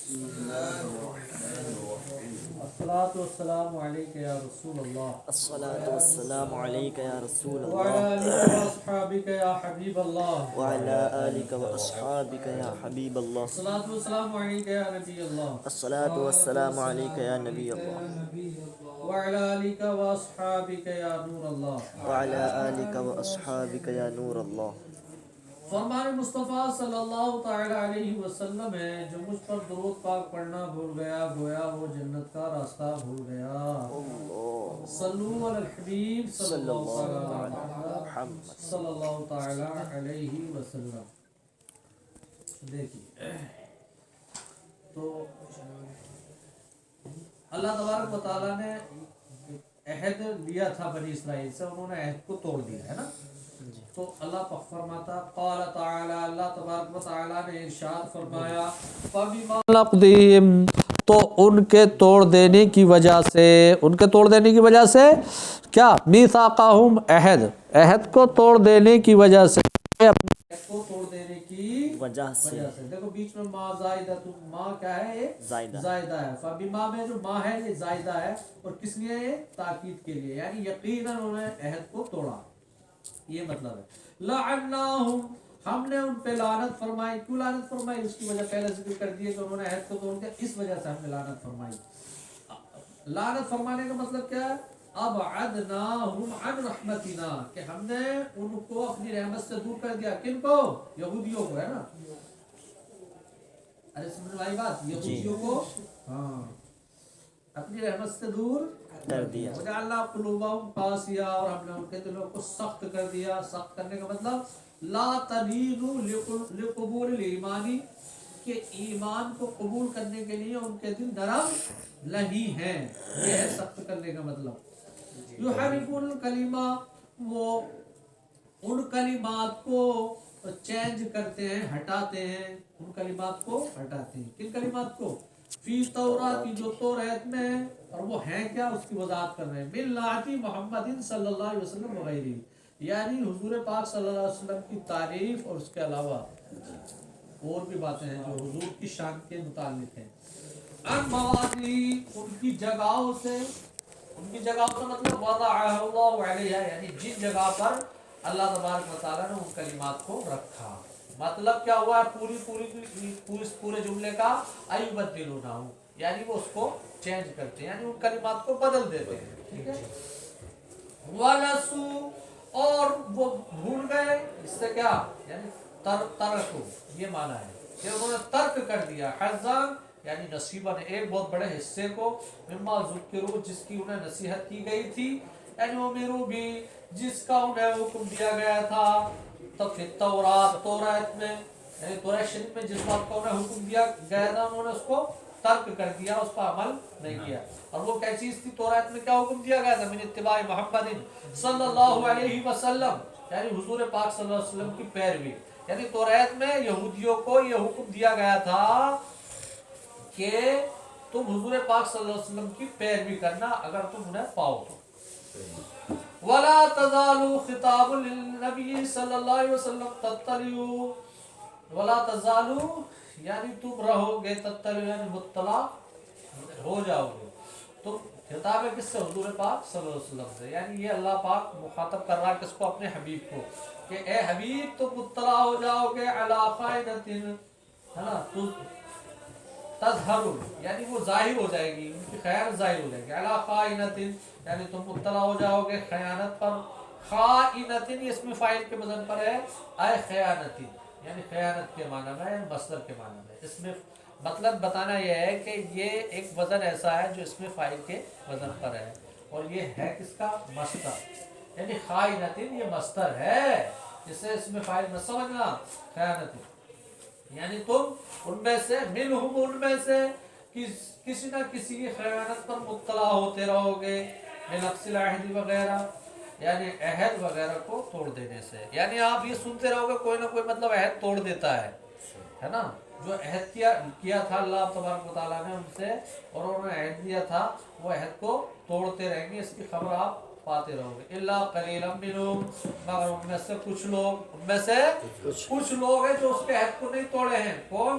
الصلاة والسلام عليك يا رسول الله الصلاة والسلام عليك يا رسول وعلى الله آلك وأصحابك يا حبيب الله وعلى آلك وأصحابك يا حبيب الله الصلاة والسلام عليك يا نبي الله الصلاة والسلام عليك يا نبي الله وعلى آلك وأصحابك يا نور الله. وعلى آلك وأصحابك يا نور الله. فرمان مصطفیٰ صلی اللہ تعالیٰ علیہ وسلم ہے جو مجھ پر درود پاک پڑھنا بھول گیا گویا وہ جنت کا راستہ بھول گیا. صلو علی الحبیب صلی اللہ تعالیٰ علیہ وسلم. دیکھیے تو اللہ تبارک و تعالیٰ نے عہد لیا تھا بنی اسرائیل سے، انہوں نے عہد کو توڑ دیا ہے نا. تو اللہ پاک فرماتا قال تعالی، اللہ تبارک و تعالی نے ارشاد فرمایا فَبِمَا نَقْضِهِمْ، تو ان کے توڑ دینے کی وجہ سے، ان کے توڑ دینے کی وجہ سے کیا میثاقہم، عہد کو توڑ دینے کی وجہ سے، اپنے عہد کو توڑ دینے کی وجہ سے. دیکھو بیچ میں ما زائدہ، ما کیا ہے؟ یہ زائدہ ہے. فَبِمَا میں جو ما ہے یہ زائدہ ہے، اور کس لیے؟ یہ تاکید کے لیے، یعنی یقیناً انہوں نے عہد کو توڑا، یہ مطلب ہے. لعناہم، ہم نے ان پہ لعنت فرمائی. کیوں لعنت فرمائی؟ اس کی وجہ پہلے ذکر کر دی ہے کہ انہوں نے عہد کو توڑ دیا، اس وجہ سے ہم نے لعنت فرمائی. لعنت فرمانے کا مطلب کیا ہے؟ ابعدناہم عن رحمتنا، کہ ہم نے ان کو اپنی رحمت سے دور کر دیا. کن کو؟ یہودیوں کو، ہے نا. ارے سمجھ میں آئی بات؟ یہودیوں کو ہاں اپنی رحمت سے دور کر دیا. وجعلنا قلوبہم قاسیہ، اور ہم نے ان کے دلوں کو سخت کر دیا. سخت کرنے کا مطلب لا تلین لقبول الایمانی، کہ ایمان کو قبول کرنے کے لیے ان کے دل نرم نہیں ہیں. یہ ہے سخت کرنے کا مطلب. یحرفون الکلمہ، وہ ان کلمات کو چینج کرتے ہیں، ہٹاتے ہیں. ان کلمات کو ہٹاتے ہیں. کن کلمات کو؟ فی تورات، جو توریت میں ہے، اور وہ ہیں کیا؟ اس کی وضاحت کر رہے ہیں. ملۃ محمد صلی اللہ علیہ وسلم وغیرہ، یعنی حضور پاک صلی اللہ علیہ وسلم کی تعریف اور اس کے علاوہ اور بھی باتیں ہیں جو حضور کی شان کے متعلق ہیں. ان مواضی، ان کی جگہوں سے، ان کی جگہ کا مطلب وضعہ اللہ علیہ، یعنی جن جگہ پر اللہ تبارک و تعالیٰ نے ان کلمات کو رکھا. مطلب کیا ہوا ہے پورے جملے کا؟ ایبدلونہ، یعنی وہ اس کو چینج کرتے ہیں، یعنی ان کلمات کو بدل دیتے ہیں. ٹھیک ہے. وَلَسُوا، اور وہ بھول گئے. اس سے کیا؟ یعنی ترکو، یہ معنی ہے کہ انہوں نے ترک کر دیا. حظاً، یعنی نصیباً، ایک بہت بڑے حصے کو، مما ذکروا، جس کی انہیں نصیحت کی گئی تھی. یعنی امروا بھی، جس کا انہیں حکم دیا گیا تھا. تب پھر توریت میں، یعنی توریت شریف میں جس بات کا انہیں حکم دیا گیا تھا انہوں نے اس کو ترک کر دیا، اس پر عمل نہیں کیا. اور وہ کیا چیز تھی؟ توریت میں کیا حکم دیا گیا تھا؟ من اتباع محمد صلی اللہ علیہ وسلم، یعنی حضور پاک صلی اللہ علیہ وسلم کی پیروی. یعنی توریت میں یہودیوں کو یہ حکم دیا گیا تھا کہ تم حضور پاک صلی اللہ علیہ وسلم کی پیروی کرنا اگر تم انہیں پاؤ تو. وَلَا تَزَالُوا، خطاب للنبی صلی اللہ علیہ وسلم، تطلعوا، وَلَا تَزَالُوا، یعنی تم رہو گے، تطلعوا یعنی مطلع ہو جاؤ گے. تو خطاب ہے کس سے؟ حضور پاک صلی اللہ علیہ وسلم سے. یعنی یہ اللہ پاک مخاطب کر رہا ہے کس کو؟ اپنے حبیب کو، کہ اے حبیب تو مطلع ہو جاؤ گے علی خائنۃ، ہے نا، تظہر، یعنی وہ ظاہر ہو جائے گی، ان کی خیانت ظاہر ہو جائے گی. علی خائنۃ، یعنی تم مطلع ہو جاؤ گے خیانت پر. خائنۃ یہ اسم فاعل کے وزن پر ہے، اے خیانت، یعنی خیانت کے معنی میں، یعنی مصدر کے معنی میں. اس میں مطلب بتانا یہ ہے کہ یہ ایک وزن ایسا ہے جو اس میں فاعل کے وزن پر ہے، اور یہ ہے کس کا؟ مصدر. یعنی خائنۃ یہ مصدر ہے، اسے اس میں فاعل مت سمجھنا. خیانت یعنی تم ان میں سے، منہم، ان میں سے کسی نہ کسی کی خیانت پر مطلع ہوتے رہو گے. بنقص العہد وغیرہ، یعنی عہد وغیرہ کو توڑ دینے سے. یعنی آپ یہ سنتے رہو گے کوئی نہ کوئی مطلب عہد توڑ دیتا ہے نا. جو عہد کیا تھا اللہ تبارک و تعالیٰ نے ان سے، اور انہوں نے عہد دیا تھا، وہ عہد کو توڑتے رہیں گے. اس کی خبر آپ پاتے رہو گے. الا قلیلا منہم، مگر ان میں سے کچھ لوگ، ان میں سے کچھ لوگ ہیں جو اس کے عہد کو نہیں توڑے ہیں. کون؟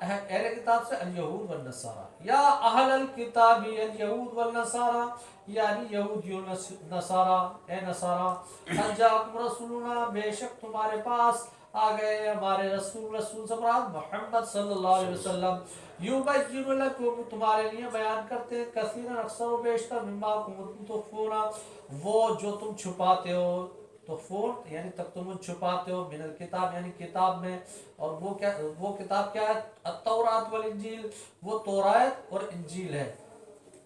اہل کتاب سے الیہود والنصارہ، یا اہل الکتاب الیہود والنصارہ، یعنی یہودیوں نصارہ، اے نصارہ، قد جاءکم رسولنا، بے شک تمہارے پاس آ گئے ہمارے رسول، رسول سے مراد محمد صلی اللہ علیہ وسلم، یبین لکم، تمہارے لیے بیان کرتے ہیں، کثیرا، اکثر و بیشتر، مما کنتم تخفون، وہ جو تم چھپاتے ہو، تخفون یعنی تکتمون، چھپاتے ہو، من الکتاب یعنی کتاب میں، اور وہ کتاب کیا ہے؟ التوراۃ والانجیل، وہ تورات اور انجیل ہے۔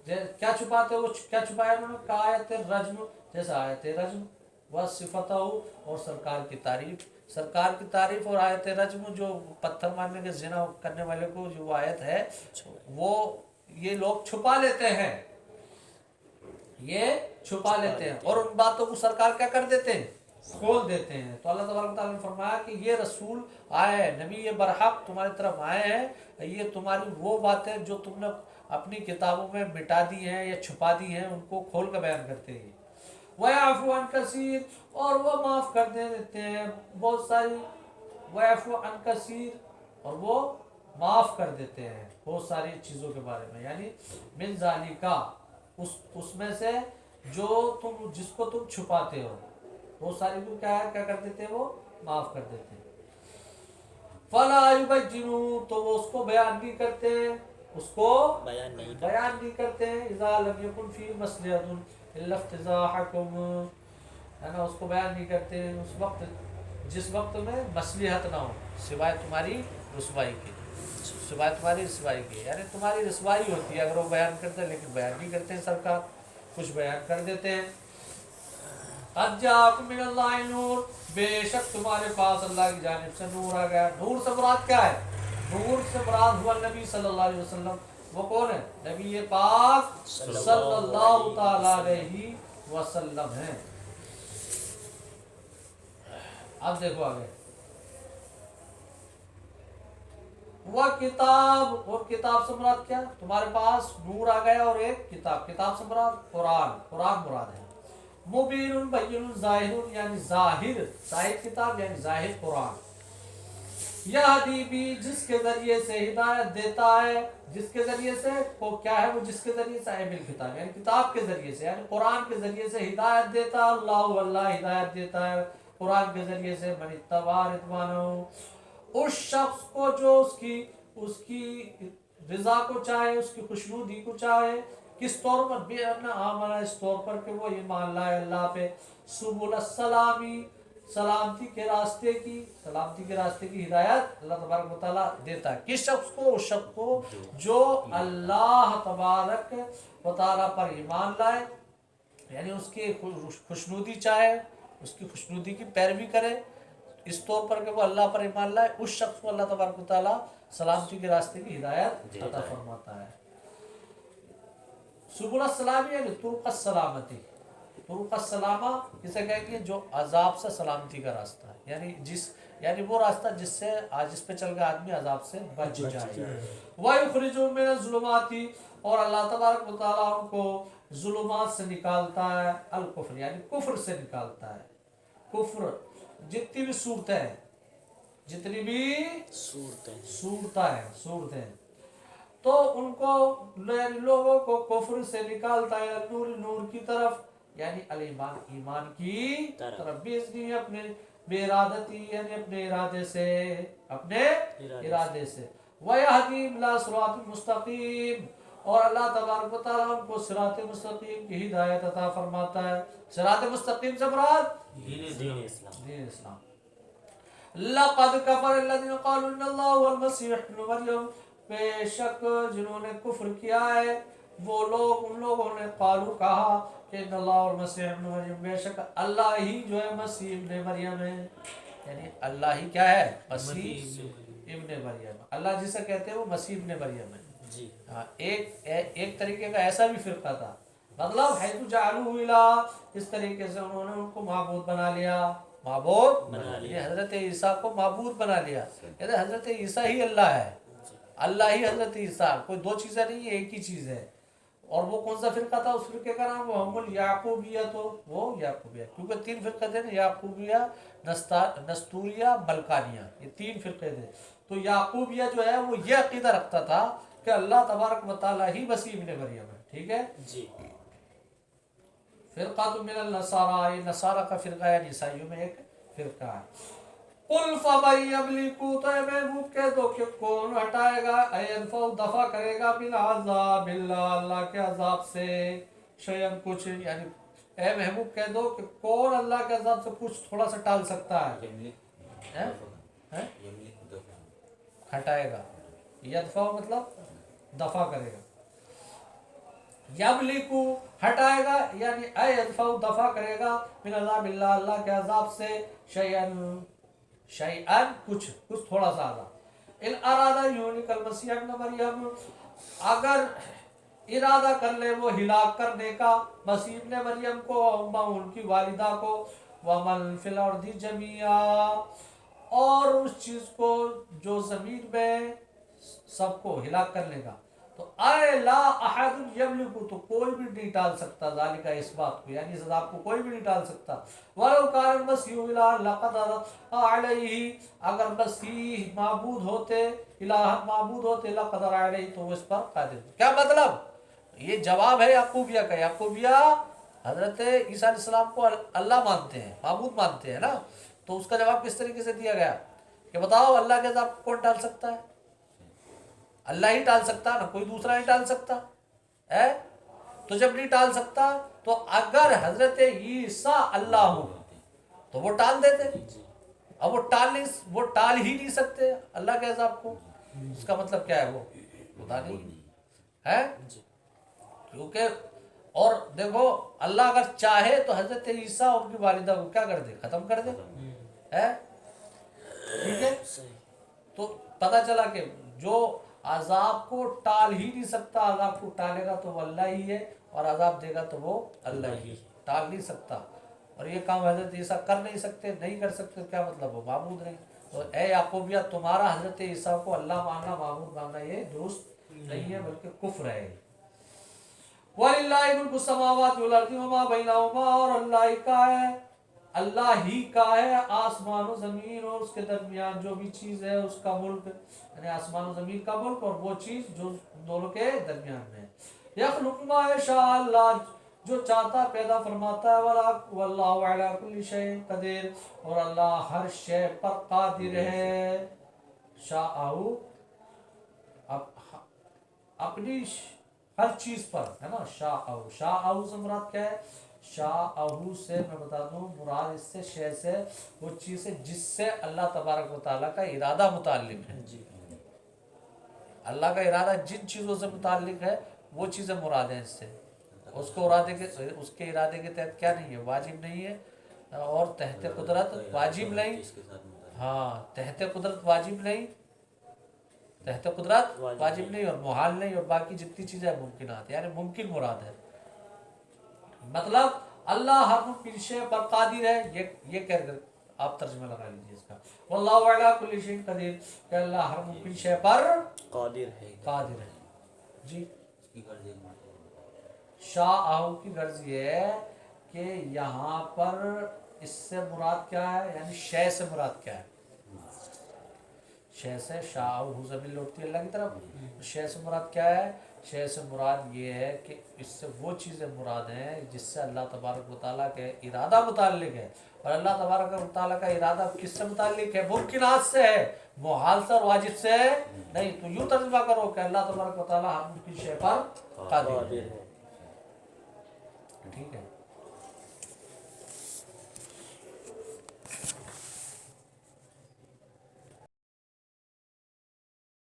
کیا چھپاتے ہو؟ کیا چھپایا انہوں نے؟ کآیت الرجم، جیسا آیت رجم، وصفتہ، اور سرکار کی تعریف، سرکار کی تعریف، اور آیت رجم جو پتھر مارنے کے زنا کرنے والے کو جو وہ آیت ہے، وہ یہ لوگ چھپا لیتے ہیں، یہ چھپا لیتے ہیں، اور ان باتوں کو سرکار کیا کر دیتے ہیں؟ کھول دیتے ہیں۔ تو اللہ تبارک و تعالیٰ نے فرمایا کہ یہ رسول آئے ہیں، نبی یہ برحق تمہاری طرف آئے ہیں، یہ تمہاری وہ باتیں جو تم نے اپنی کتابوں میں مٹا دی ہیں یا چھپا دی ہیں، ان کو کھول کر بیان کرتے ہیں۔ وَيَعْفُو عَنْ كَثِيرٍ، اور وہ معاف کر دیتے ہیں بہت ساری، وَيَعْفُو عَنْ كَثِيرٍ، اور وہ معاف کر دیتے ہیں بہت ساری چیزوں کے بارے میں، یعنی من ذالکا، اس میں سے جو تم، جس کو تم چھپاتے ہو، وہ ساری کو کیا کر دیتے ہیں؟ وہ معاف کر دیتے ہیں۔ فَلَا يُبَيِّنُونَ، تو وہ اس کو بیان نہیں کرتے ہیں، اس کو بیان نہیں کرتے ہیں، اِذَا لَمْ يَكُنْ فِي مَصْلِحَةٌ إِلَّا افْتِضَاحَكُمْ، ہے نا، اس کو بیان نہیں کرتے ہیں اس وقت، جس وقت میں مصلحت نہ ہو، سوائے تمہاری رسوائی کی، سوائے تمہاری رسوائی کی، یعنی تمہاری رسوائی ہوتی ہے اگر وہ بیان کرتے ہیں، لیکن بیان نہیں کرتے ہیں سرکار، کچھ بیان کر دیتے ہیں۔ قد جاءکم من اللہ نور، بے شک تمہارے پاس اللہ کی جانب سے نور آ گیا۔ نور سے مراد کیا ہے؟ نور سے مراد ہوا نبی صلی اللہ علیہ وسلم، وہ کون ہے؟ نبی پاک صلی اللہ تعالی علیہ وسلم ہیں۔ اب دیکھو آگے، وہ کتاب، اور کتاب سے مراد کیا؟ تمہارے پاس نور آ گیا اور ایک کتاب، کتاب سے مراد قرآن، قرآن مراد ہے۔ مبین بین ظاہر، یعنی ظاہر، ظاہر کتاب یعنی ظاہر قرآن۔ یہدی بھی، جس کے ذریعے سے ہدایت دیتا ہے، جس کے ذریعے سے، وہ کیا ہے؟ وہ جس کے ذریعے سے، بالکتاب یعنی کتاب کے ذریعے سے، یعنی قرآن کے ذریعے سے ہدایت دیتا ہے اللہ، اللہ ہدایت دیتا ہے قرآن کے ذریعے سے، من اتبع رضوانہ، اس شخص کو جو اس کی رضا کو چاہے، اس کی خوشنودی کو چاہے، کس طور پر؟ بے آمنہ، اس طور پر کہ وہ ایمان لائے اللہ پہ، سبل السلامی، سلامتی کے راستے کی، سلامتی کے راستے کی ہدایت اللہ تبارک و تعالیٰ دیتا ہے۔ کس شخص کو؟ اس شخص کو جو اللہ تبارک و تعالیٰ پر ایمان لائے، یعنی اس کی خوشنودی چاہے، اس کی خوشنودی کی پیروی کرے، اس طور پر کہ وہ اللہ پر ایمان لائے، اس شخص کو اللہ تبارک و تعالیٰ سلامتی کے راستے کی ہدایت عطا فرماتا ہے۔ سبل السلام یعنی طرق السلامتی، طرق السلامہ کسے کہیں گے؟ جو عذاب سے سلامتی کا راستہ ہے، یعنی وہ راستہ جس سے جس پہ چل گیا آدمی عذاب سے بچ جائے۔ وَيُخْرِجُهُم مِّنَ الظُّلُمَاتِ، اور اللہ تبارک و تعالیٰ ان کو ظلمات سے نکالتا ہے، الکفر یعنی کفر سے نکالتا ہے، کفر، جتنی بھی صورتیں ہیں، جتنی بھی صورتیں، تو ان کو، لوگوں کو کفر سے نکالتا ہے، نور، نور کی طرف، یعنی الایمان، ایمان کی طرف، بیزنی، اپنے بے ارادتی یعنی اپنے ارادے سے، اپنے ارادے سے، وَيَهْدِيهِمْ إِلَىٰ صِرَاطٍ مُسْتَقِيمٍ، اور اللہ تبارک و تعالیٰ ان کو صراط مستقیم کی ہدایت عطا فرماتا ہے۔ صراط مستقیم سے مراد دین اسلام۔ لَقَدْ كَفَرَ الَّذِينَ قَالُوا إِنَّ اللَّهَ هُوَ الْمَسِيحُ ابْنُ مَرْيَمَ، بے شک جنہوں نے کفر کیا ہے وہ لوگ، ان لوگوں نے قالو کہا کہ ان اللہ والمسیح ابن مریم، بے شک اللہ ہی جو ہے مسیح ابن مریم ہے، یعنی اللہ ہی کیا ہے؟ مسیح ابن مریم، اللہ جسے کہتے ہیں وہ مسیح ابن مریم ہے جی ہاں۔ ایک طریقے کا ایسا بھی فرقہ تھا، مطلب حیث جعلوہ الہ، اس طریقے سے انہوں نے ان کو معبود بنا لیا، معبود بنا لیا، حضرت عیسیٰ کو معبود بنا لیا، کہتے ہیں حضرت عیسیٰ ہی اللہ ہے، اللہ ہی حضرت عیسیٰ، کوئی دو چیزیں نہیں، ایک ہی چیز ہے۔ اور وہ کون سا فرقہ تھا؟ اس فرقے کا نام محمد یعقوبیہ، تو وہ یعقوبیہ، کیونکہ 3 فرقے تھے نا، یعقوبیہ، نستوریہ، بلقانیہ، یہ 3 فرقے تھے۔ تو یعقوبیہ جو ہے وہ یہ عقیدہ رکھتا تھا کہ اللہ تبارک و تعالیٰ ہی مسیح ابن مریم ہے، ٹھیک ہے جی۔ فرقہ تو من النصارى، یہ نصارہ کا فرقہ ہے، عیسائیوں میں ایک فرقہ ہے۔ قل فمن یملک، تو اے محبوب کہہ دو کہ کون ہٹائے گا، اینفع دفع کرے گا، من عذاب اللہ، اللہ کے عذاب سے، شیئن کچھ، یعنی اے محبوب کہہ دو کہ کون اللہ کے عذاب سے کچھ تھوڑا سا ٹال سکتا ہے؟ ہٹائے گا، یدفع مطلب دفع کرے گا، یملکو ہٹائے گا، یعنی اے یدفع دفع کرے گا، من عذاب اللہ، اللہ کے عذاب سے، شیئن کچھ تھوڑا سا عذاب، ان ارادہ یونک المسیح ابن مریم، اگر ارادہ کر لے وہ ہلاک کرنے کا مسیح ابن مریم کو، ان کی والدہ کو، ومن فی الارض جميعا، اور اس چیز کو جو زمین میں سب کو ہلاک کرنے کا، تو اے لا احد یملک، تو کوئی بھی نہیں ٹال سکتا، ذالک اس بات کو، یعنی اس عذاب کو کوئی بھی نہیں ٹال سکتا، ولو کان المسیح الہ لقدر علیہ، اگر مسیح معبود ہوتے، الہ معبود ہوتے، لقدر علیہ، تو وہ اس پر قادر۔ کیا مطلب؟ یہ جواب ہے یعقوبیہ کا۔ یعقوبیہ حضرت عیسیٰ علیہ السلام کو اللہ مانتے ہیں، معبود مانتے ہیں نا، تو اس کا جواب کس طریقے سے دیا گیا کہ بتاؤ اللہ کے عذاب کو کون ٹال سکتا ہے؟ اللہ ہی ٹال سکتا نا، کوئی دوسرا نہیں ٹال سکتا ہے۔ تو جب نہیں ٹال سکتا تو اگر حضرت عیسیٰ اللہ ہو تو وہ ٹال دیتے، اب وہ ٹال ہی نہیں سکتے اللہ کے عذاب کو، اس کا مطلب کیا ہے؟ وہ خدا نہیں ہے، کیونکہ اور دیکھو اللہ اگر چاہے تو حضرت عیسیٰ ان کی والدہ کو کیا کر دے؟ ختم کر دے، ہے ٹھیک ہے۔ تو پتہ چلا کہ جو عذاب کو ٹال ہی نہیں سکتا، عذاب کو ٹالے گا تو وہ اللہ ہی ہے، اور عذاب دے گا تو وہ اللہ ہی ٹال نہیں سکتا، اور یہ کام حضرت عیسیٰ کر نہیں سکتے، نہیں کر سکتے، کیا مطلب؟ وہ معبود نہیں۔ تو اے یعقوبیہ، تمہارا حضرت عیسیٰ کو اللہ ماننا، معبود ماننا یہ درست نہیں ہے، بلکہ کفر ہے۔ وَلِلَّهِ مُلْكُ السَّمَاوَاتِ وَالْأَرْضِ وَمَا بَيْنَهُمَا، اور اللہ کا ہے، اللہ ہی کا ہے آسمان و زمین اور اس کے درمیان جو بھی چیز ہے، اس کا ملک، یعنی آسمان و زمین کا ملک اور وہ چیز جو دونوں کے درمیان میں ہے۔ یخلق ما یشاء، اللہ جو چاہتا پیدا فرماتا ہے، واللہ علی کل شیء قدیر، اور اللہ ہر شے پر قادر ہے۔ شاء اپنی ہر چیز پر، ہے نا، شاء سے مراد کیا ہے؟ شاء سے میں بتا دوں، مراد اس سے شے سے وہ چیز ہے جس سے اللہ تبارک و تعالیٰ کا ارادہ متعلق ہے۔ اللہ کا ارادہ جن چیزوں سے متعلق ہے وہ چیزیں مراد ہیں اس سے، اس کے ارادے کے تحت کیا نہیں ہے؟ واجب نہیں ہے، اور تحت قدرت واجب نہیں، ہاں تحت قدرت واجب نہیں، تحت قدرت واجب نہیں، اور محال نہیں، اور باقی جتنی چیزیں ممکنات، یعنی ممکن مراد ہے۔ مطلب اللہ ہر ممکن شے پر قادر ہے، یہ کہہ کر آپ ترجمہ لگا لیجیے اس کا، واللہ علی کل شیء قدیر، کہ اللہ ہر ممکن شے پر قادر ہے۔ جی شاء کی غرض یہ ہے کہ یہاں پر اس سے مراد کیا ہے، یعنی شے سے مراد کیا ہے؟ شے سے شاء زمین لوٹتی ہے اللہ کی طرف، شے سے مراد کیا ہے؟ شے سے مراد یہ ہے کہ اس سے وہ چیزیں مراد ہیں جس سے اللہ تبارک و تعالیٰ کے ارادہ متعلق ہے، اور اللہ تبارک و تعالیٰ کا ارادہ کس سے متعلق ہے؟ ممکنات سے ہے، محال سے اور واجب سے نہیں۔ تو یوں ترجمہ کرو کہ اللہ تبارک و تعالیٰ ہر ممکن شے پر قادر ہے، ٹھیک ہے۔